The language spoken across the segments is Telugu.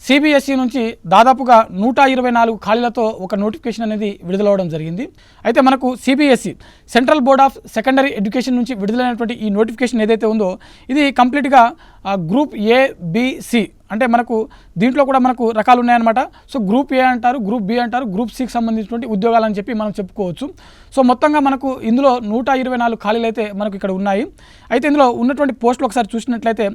సిబిఎస్ఈ నుంచి దాదాపుగా 124 ఖాళీలతో ఒక నోటిఫికేషన్ అనేది విడుదలవడం జరిగింది. అయితే మనకు CBSE central board of secondary education నుంచి విడుదలైనటువంటి ఈ నోటిఫికేషన్ ఏదైతే ఉందో ఇది కంప్లీట్గా గ్రూప్ ఏ బి సి అంటే మనకు దీంట్లో కూడా మనకు రకాలు ఉన్నాయన్నమాట. సో గ్రూప్ ఏ అంటారు, గ్రూప్ బి అంటారు, గ్రూప్ సికి సంబంధించినటువంటి ఉద్యోగాలు అని చెప్పి మనం చెప్పుకోవచ్చు. సో మొత్తంగా మనకు ఇందులో 124 ఖాళీలు అయితే మనకు ఇక్కడ ఉన్నాయి. అయితే ఇందులో ఉన్నటువంటి పోస్టులు ఒకసారి చూసినట్లయితే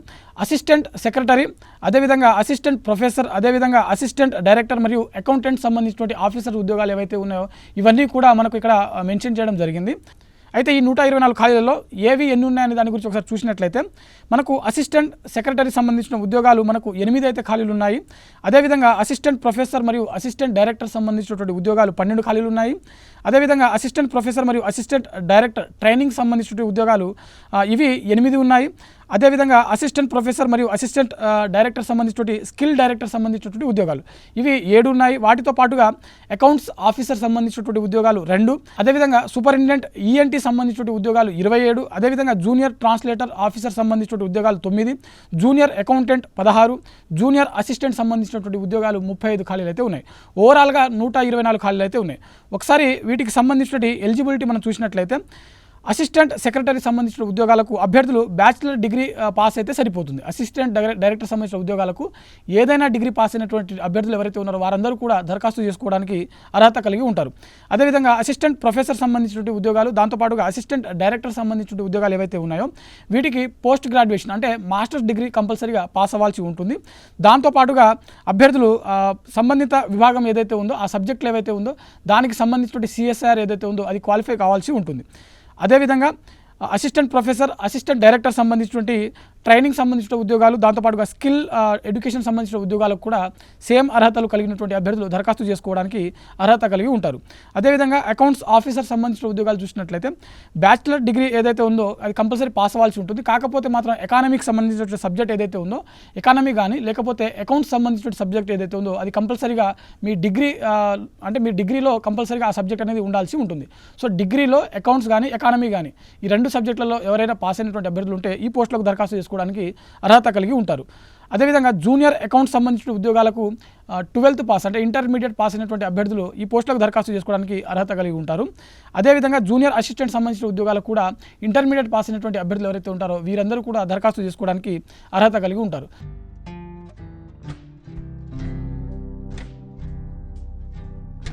అసిస్టెంట్ సెక్రటరీ, అదేవిధంగా అసిస్టెంట్ ప్రొఫెసర్, అదేవిధంగా అసిస్టెంట్ డైరెక్టర్ మరియు అకౌంటెంట్ సంబంధించినటువంటి ఆఫీసర్ ఉద్యోగాలు ఏవైతే ఉన్నాయో ఇవన్నీ కూడా మనకు ఇక్కడ మెన్షన్ చేయడం జరిగింది. అయితే ఈ 124 ఖాళీలలో ఏవి ఎన్ని ఉన్నాయనే దాని గురించి ఒకసారి చూసినట్లయితే మనకు అసిస్టెంట్ సెక్రటరీ సంబంధించిన ఉద్యోగాలు మనకు 8 అయితే ఖాళీలు ఉన్నాయి. అదేవిధంగా అసిస్టెంట్ ప్రొఫెసర్ మరియు అసిస్టెంట్ డైరెక్టర్ సంబంధించినటువంటి ఉద్యోగాలు 12 ఖాళీలు ఉన్నాయి. అదేవిధంగా అసిస్టెంట్ ప్రొఫెసర్ మరియు అసిస్టెంట్ డైరెక్టర్ ట్రైనింగ్ సంబంధించినటువంటి ఉద్యోగాలు ఇవి 8 ఉన్నాయి. అదేవిధంగా అసిస్టెంట్ ప్రొఫెసర్ మరియు అసిస్టెంట్ డైరెక్టర్ సంబంధించినటువంటి స్కిల్ డైరెక్టర్ సంబంధించినటువంటి ఉద్యోగాలు ఇవి 7 ఉన్నాయి. వాటితో పాటుగా అకౌంట్స్ ఆఫీసర్ సంబంధించినటువంటి ఉద్యోగాలు 2, అదేవిధంగా సూపరింటెండెంట్ ఈఎన్టీ సంబంధించినటువంటి ఉద్యోగాలు 27, అదేవిధంగా జూనియర్ ట్రాన్స్లేటర్ ఆఫీసర్ సంబంధించినటువంటి ఉద్యోగాలు 9, జూనియర్ అకౌంటెంట్ 16, జూనియర్ అసిస్టెంట్ సంబంధించినటువంటి ఉద్యోగాలు 35 ఖాళీలు అయితే ఉన్నాయి. ఓవరాల్గా 124 ఖాళీలు అయితే ఉన్నాయి. ఒకసారి వీటికి సంబంధించినటువంటి ఎలిజిబిలిటీ మనం చూసినట్లయితే అసిస్టెంట్ సెక్రటరీ సంబంధించిన ఉద్యోగాలకు అభ్యర్థులు బ్యాచిలర్ డిగ్రీ పాస్ అయితే సరిపోతుంది. అసిస్టెంట్ డైరెక్టర్ సంబంధించిన ఉద్యోగాలకు ఏదైనా డిగ్రీ పాస్ అయినటువంటి అభ్యర్థులు ఎవరైతే ఉన్నారో వారందరూ కూడా దరఖాస్తు చేసుకోవడానికి అర్హత కలిగి ఉంటారు. అదేవిధంగా అసిస్టెంట్ ప్రొఫెసర్ సంబంధించిన ఉద్యోగాలు, దాంతోపాటుగా అసిస్టెంట్ డైరెక్టర్ సంబంధించిన ఉద్యోగాలు ఏవైతే ఉన్నాయో వీటికి పోస్ట్ గ్రాడ్యుయేషన్ అంటే మాస్టర్స్ డిగ్రీ కంపల్సరీగా పాస్ అవ్వాల్సి ఉంటుంది. దాంతోపాటుగా అభ్యర్థులు సంబంధిత విభాగం ఏదైతే ఉందో ఆ సబ్జెక్టులు ఏవైతే ఉందో దానికి సంబంధించినటువంటి సిఎస్ఆర్ ఏదైతే ఉందో అది క్వాలిఫై కావాల్సి ఉంటుంది. అదేవిధంగా అసిస్టెంట్ ప్రొఫెసర్, అసిస్టెంట్ డైరెక్టర్ సంబంధించినటువంటి ట్రైనింగ్ సంబంధించిన ఉద్యోగాలు, దాంతోపాటుగా స్కిల్ ఎడ్యుకేషన్ సంబంధించిన ఉద్యోగాలకు కూడా సేమ్ అర్హతలు కలిగినటువంటి అభ్యర్థులు దరఖాస్తు చేసుకోవడానికి అర్హత కలిగి ఉంటారు. అదేవిధంగా అకౌంట్స్ ఆఫీసర్ సంబంధించిన ఉద్యోగాలు చూసినట్లయితే బ్యాచిలర్ డిగ్రీ ఏదైతే ఉందో అది కంపల్సరీ పాస్ అవ్వాల్సి ఉంటుంది. కాకపోతే మాత్రం ఎకానమీకి సంబంధించిన సబ్జెక్ట్ ఏదైతే ఉందో ఎకానమీ కానీ లేకపోతే అకౌంట్స్ సంబంధించిన సబ్జెక్ట్ ఏదైతే ఉందో అది కంపల్సరీగా మీ డిగ్రీ అంటే మీ డిగ్రీలో కంపల్సరీగా ఆ సబ్జెక్ట్ అనేది ఉండాల్సి ఉంటుంది. సో డిగ్రీలో అకౌంట్స్ కానీ ఎకానమీ కానీ ఈ 2 సబ్జెక్టులలో ఎవరైనా పాస్ అయినటువంటి అభ్యర్థులు ఉంటే ఈ పోస్టులకు దరఖాస్తు చేసుకోవడానికి అర్హత కలిగి ఉంటారు. అదేవిధంగా జూనియర్ అకౌంట్ సంబంధించిన ఉద్యోగాలకు 12th పాస్ అంటే ఇంటర్మీడియట్ పాస్ అయినటువంటి అభ్యర్థులు ఈ పోస్టులకు దరఖాస్తు చేసుకోవడానికి అర్హత కలిగి ఉంటారు. అదేవిధంగా జూనియర్ అసిస్టెంట్ సంబంధించిన ఉద్యోగాలకు కూడా ఇంటర్మీడియట్ పాస్ అయినటువంటి అభ్యర్థులు ఎవరైతే ఉంటారో వీరందరూ కూడా దరఖాస్తు చేసుకోవడానికి అర్హత కలిగి ఉంటారు.